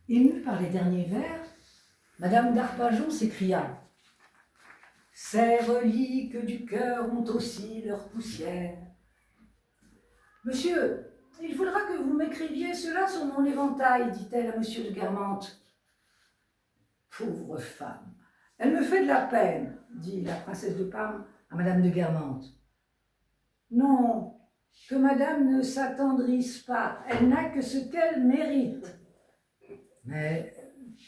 Émue par les derniers vers, Madame d'Arpajon s'écria « Ces reliques du cœur ont aussi leur poussière. » « Monsieur, il faudra que vous m'écriviez cela sur mon éventail, dit-elle à monsieur de Guermantes. Pauvre femme, elle me fait de la peine, dit la princesse de Parme à Madame de Guermantes. Non, que Madame ne s'attendrisse pas, elle n'a que ce qu'elle mérite. Mais,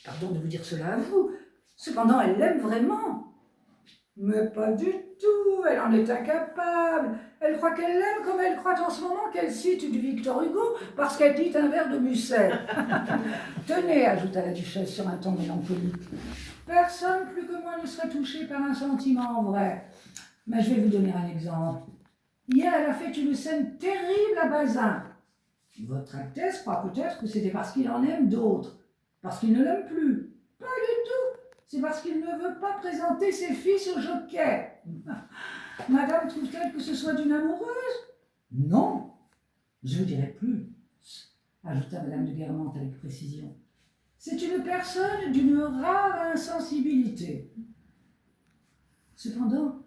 pardon de vous dire cela à vous, cependant elle l'aime vraiment. Mais pas du tout, elle en est incapable. Elle croit qu'elle l'aime comme elle croit en ce moment qu'elle cite du Victor Hugo parce qu'elle dit un vers de Musset. Tenez, ajouta la duchesse sur un ton mélancolique, personne plus que moi ne serait touché par un sentiment vrai. Mais je vais vous donner un exemple. Hier, elle a fait une scène terrible à Bazin. Votre Altesse croit peut-être que c'était parce qu'il en aime d'autres, parce qu'il ne l'aime plus. Pas du tout. C'est parce qu'il ne veut pas présenter ses fils au jockey. Madame trouve-t-elle que ce soit d'une amoureuse? Non, je ne dirai plus, ajouta Madame de Guermantes avec précision. C'est une personne d'une rare insensibilité. Cependant,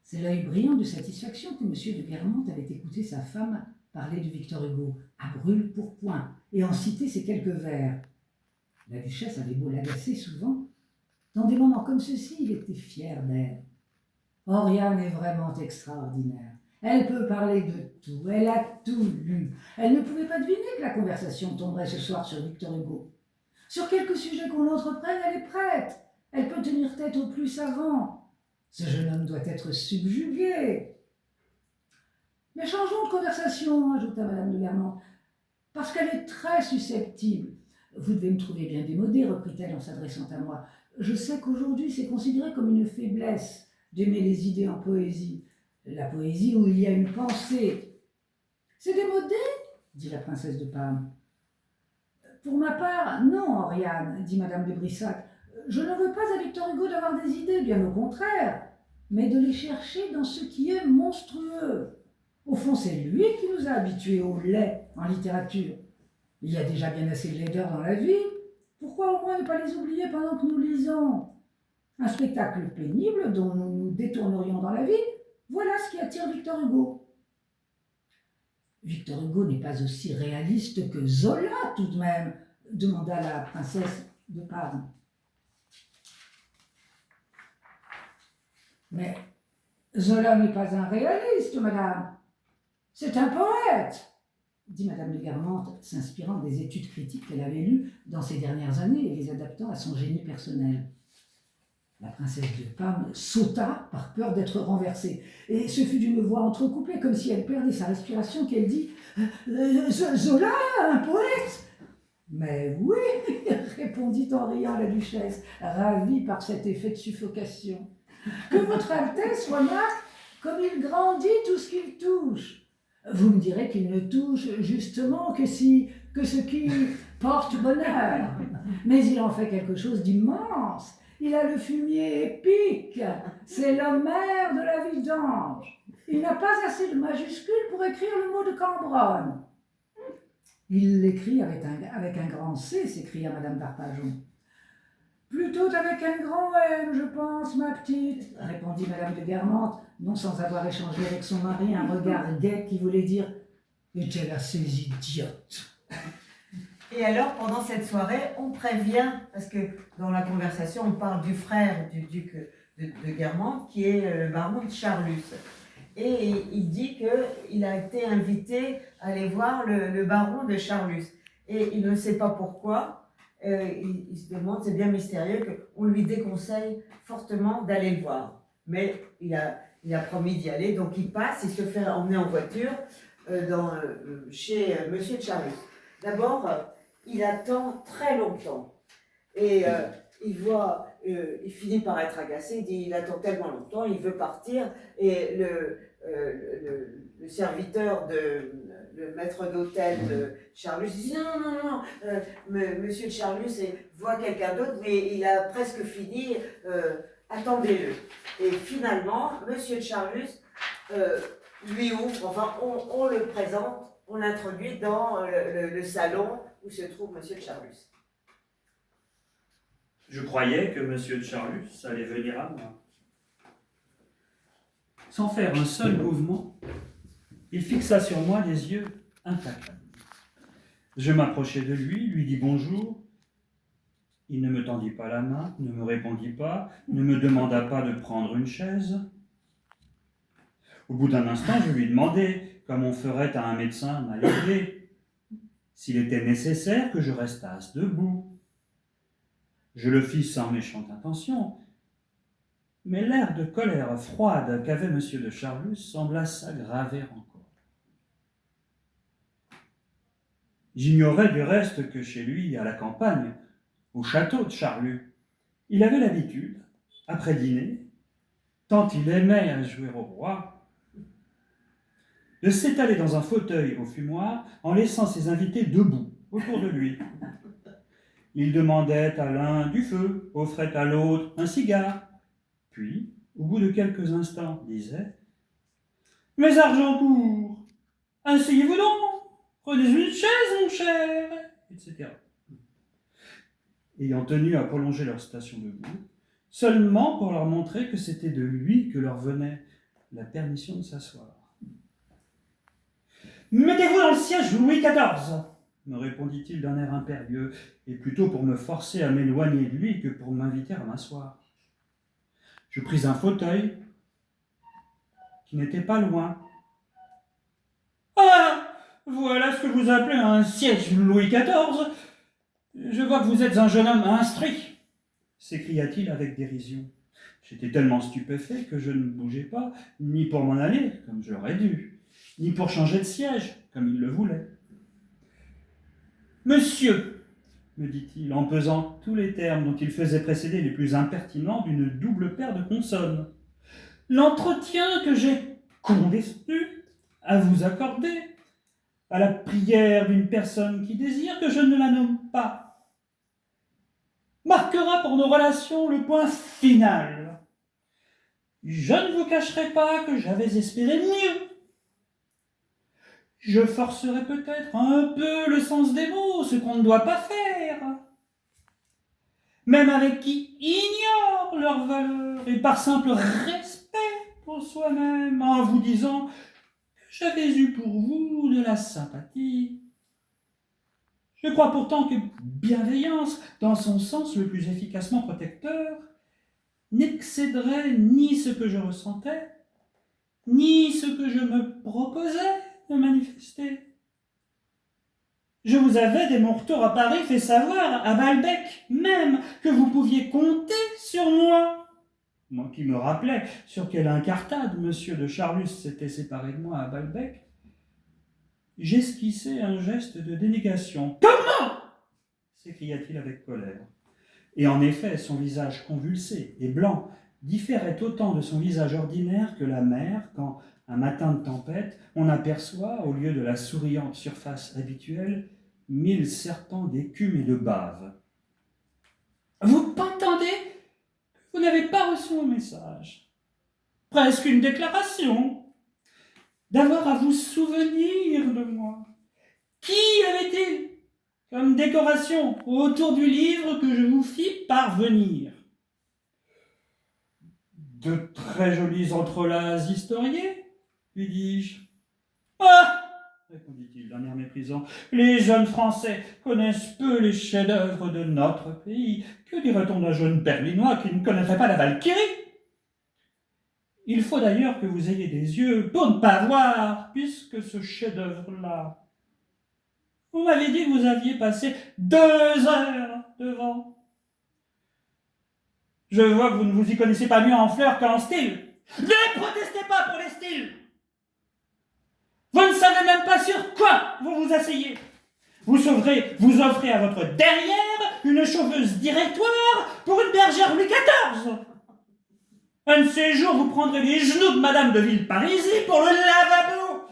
c'est l'œil brillant de satisfaction que M. de Guermantes avait écouté sa femme parler de Victor Hugo, à brûle-pourpoint, et en citer ces quelques vers. La duchesse avait beau l'agacer souvent, dans des moments comme ceux-ci, il était fier d'elle. Oriane est vraiment extraordinaire. Elle peut parler de tout, elle a tout lu. Elle ne pouvait pas deviner que la conversation tomberait ce soir sur Victor Hugo. Sur quelque sujet qu'on entreprenne, elle est prête. Elle peut tenir tête aux plus savants. Ce jeune homme doit être subjugué. Mais changeons de conversation, ajouta Madame de Guermantes, parce qu'elle est très susceptible. Vous devez me trouver bien démodée, reprit-elle en s'adressant à moi. Je sais qu'aujourd'hui c'est considéré comme une faiblesse d'aimer les idées en poésie. La poésie où il y a une pensée. C'est démodé, dit la princesse de Parme. Pour ma part, non, Oriane, dit Madame de Brissac. Je ne veux pas à Victor Hugo d'avoir des idées, bien au contraire, mais de les chercher dans ce qui est monstrueux. Au fond, c'est lui qui nous a habitués au lait en littérature. Il y a déjà bien assez de laideur dans la vie. Pourquoi au moins ne pas les oublier pendant que nous lisons? Un spectacle pénible dont nous nous détournerions dans la vie, voilà ce qui attire Victor Hugo. Victor Hugo n'est pas aussi réaliste que Zola, tout de même, demanda la princesse de Parme. Mais Zola n'est pas un réaliste, madame. C'est un poète, dit Madame de Guermantes, s'inspirant des études critiques qu'elle avait lues dans ces dernières années et les adaptant à son génie personnel. La princesse de Parme sauta par peur d'être renversée, et ce fut d'une voix entrecoupée, comme si elle perdait sa respiration, qu'elle dit « Zola, un poète ?» « Mais oui, répondit en riant la duchesse, ravie par cet effet de suffocation. « Que votre Altesse remarque comme il grandit tout ce qu'il touche. Vous me direz qu'il ne touche justement que ce qui porte bonheur. Mais il en fait quelque chose d'immense. Il a le fumier épique. C'est l'Homère de la vidange. Il n'a pas assez de majuscules pour écrire le mot de Cambronne. » « Il l'écrit avec un grand C, s'écria Madame d'Arpajon. « Plutôt avec un grand M, je pense, ma petite, répondit Madame de Guermantes, non sans avoir échangé avec son mari un regard gai qui voulait dire « Est-elle assez idiote ?» Et alors, pendant cette soirée, on prévient, parce que dans la conversation, on parle du frère du duc de Guermantes, qui est le baron de Charlus. Et il dit qu'il a été invité à aller voir le baron de Charlus. Et il ne sait pas pourquoi. Il se demande, c'est bien mystérieux, qu'on lui déconseille fortement d'aller le voir. Mais il a promis d'y aller, donc il passe, il se fait emmener en voiture chez monsieur de Charlus. D'abord, il attend très longtemps. Et il finit par être agacé, il attend tellement longtemps, il veut partir. Et le serviteur, le maître d'hôtel de Charlus dit non, monsieur de Charlus voit quelqu'un d'autre, mais il a presque fini, attendez-le. Et finalement, monsieur de Charlus lui ouvre, enfin on le présente, on l'introduit dans le salon où se trouve monsieur de Charlus. Je croyais que monsieur de Charlus allait venir à moi. Sans faire un seul mouvement, il fixa sur moi des yeux implacables. Je m'approchai de lui, lui dis bonjour. Il ne me tendit pas la main, ne me répondit pas, ne me demanda pas de prendre une chaise. Au bout d'un instant, je lui demandai, comme on ferait à un médecin mal élevé, s'il était nécessaire que je restasse debout. Je le fis sans méchante intention, mais l'air de colère froide qu'avait M. de Charlus sembla s'aggraver encore. J'ignorais du reste que chez lui, à la campagne, au château de Charlus, il avait l'habitude, après dîner, tant il aimait à jouer au roi, de s'étaler dans un fauteuil au fumoir en laissant ses invités debout autour de lui. Il demandait à l'un du feu, offrait à l'autre un cigare, puis, au bout de quelques instants, disait « Mes Argencourt, asseyez-vous donc, prenez une chaise, mon cher !» etc. Ayant tenu à prolonger leur station debout, seulement pour leur montrer que c'était de lui que leur venait la permission de s'asseoir. « Mettez-vous dans le siège Louis XIV !» me répondit-il d'un air impérieux, et plutôt pour me forcer à m'éloigner de lui que pour m'inviter à m'asseoir. Je pris un fauteuil qui n'était pas loin. « Ah, voilà ce que vous appelez un siège Louis XIV. Je vois que vous êtes un jeune homme instruit, » s'écria-t-il avec dérision. J'étais tellement stupéfait que je ne bougeais pas, ni pour m'en aller, comme j'aurais dû, ni pour changer de siège, comme il le voulait. « Monsieur, » me dit-il, en pesant tous les termes dont il faisait précéder les plus impertinents d'une double paire de consonnes, « l'entretien que j'ai condescendu à vous accorder, à la prière d'une personne qui désire que je ne la nomme pas, marquera pour nos relations le point final. Je ne vous cacherai pas que j'avais espéré mieux. Je forcerai peut-être un peu le sens des mots, ce qu'on ne doit pas faire. Même avec qui ignorent leur valeur, et par simple respect pour soi-même, en vous disant que j'avais eu pour vous de la sympathie. Je crois pourtant que bienveillance, dans son sens le plus efficacement protecteur, n'excéderait ni ce que je ressentais, ni ce que je me proposais de manifester. Je vous avais, dès mon retour à Paris, fait savoir, à Balbec même, que vous pouviez compter sur moi. Moi qui me rappelais sur quelle incartade M. de Charlus s'était séparé de moi à Balbec, j'esquissai un geste de dénégation. « Comment » s'écria-t-il avec colère. Et en effet, son visage convulsé et blanc différait autant de son visage ordinaire que la mer quand, un matin de tempête, on aperçoit, au lieu de la souriante surface habituelle, 1000 serpents d'écume et de bave. « Vous m'entendez ? Vous n'avez pas reçu mon message. Presque une déclaration. D'avoir à vous souvenir de moi. Qui avait-il comme décoration autour du livre que je vous fis parvenir ? De très jolis entrelacs historiés, lui dis-je. Ah ! Répondit-il d'un air méprisant. Les jeunes Français connaissent peu les chefs-d'œuvre de notre pays. Que dirait-on d'un jeune Berlinois qui ne connaîtrait pas la Valkyrie ? Il faut d'ailleurs que vous ayez des yeux pour ne pas voir, puisque ce chef-d'œuvre-là. Vous m'avez dit que vous aviez passé 2 heures devant. Je vois que vous ne vous y connaissez pas mieux en fleurs qu'en style. Ne protestez pas pour les styles. Vous ne savez même pas sur quoi vous vous asseyez. Vous offrez à votre derrière une chauveuse directoire pour une bergère Louis XIV. Un de ces jours, vous prendrez les genoux de Madame de Villeparisis pour le lavabo.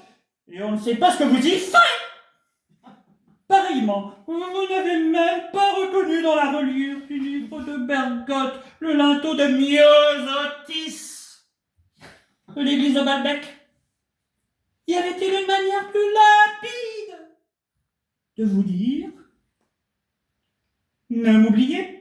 Et on ne sait pas ce que vous y faites. Pareillement, vous n'avez même pas reconnu dans la reliure du livre de Bergotte le linteau de Myosotis de l'église de Balbec. Y avait-il une manière plus lapide de vous dire « Ne m'oubliez